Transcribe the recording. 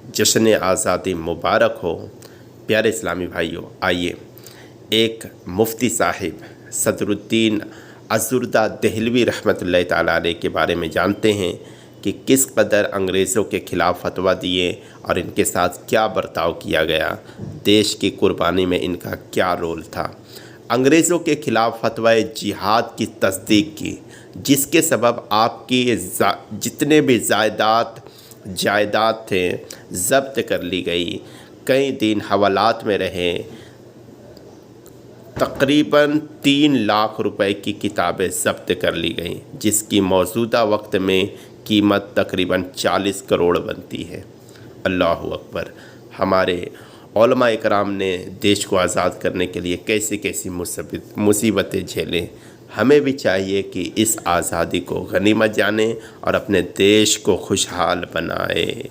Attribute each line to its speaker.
Speaker 1: जश्न आज़ादी मुबारक हो। प्यारे इस्लामी भाइयों, आइए एक मुफ्ती साहिब सदरुद्दीन अज़ुर्दा दहलवी रहमतुल्लाह ताला अलैह के बारे में जानते हैं कि किस कदर अंग्रेज़ों के ख़िलाफ़ फतवा दिए और इनके साथ क्या बर्ताव किया गया, देश की कुर्बानी में इनका क्या रोल था। अंग्रेज़ों के ख़िलाफ़ फतवाए जिहाद की तस्दीक की, जिसके सबब आपकी जितने भी जायदाद थे ज़ब्त कर ली गई, कई दिन हवालात में रहे, तकरीबन 3 लाख रुपए की किताबें ज़ब्त कर ली गई, जिसकी मौजूदा वक्त में कीमत तकरीबन 40 करोड़ बनती है। अल्लाह अकबर। हमारे उलमा इकराम ने देश को आज़ाद करने के लिए कैसी कैसी मुसीबतें झेलें। हमें भी चाहिए कि इस आज़ादी को गनीमत जाने और अपने देश को खुशहाल बनाए।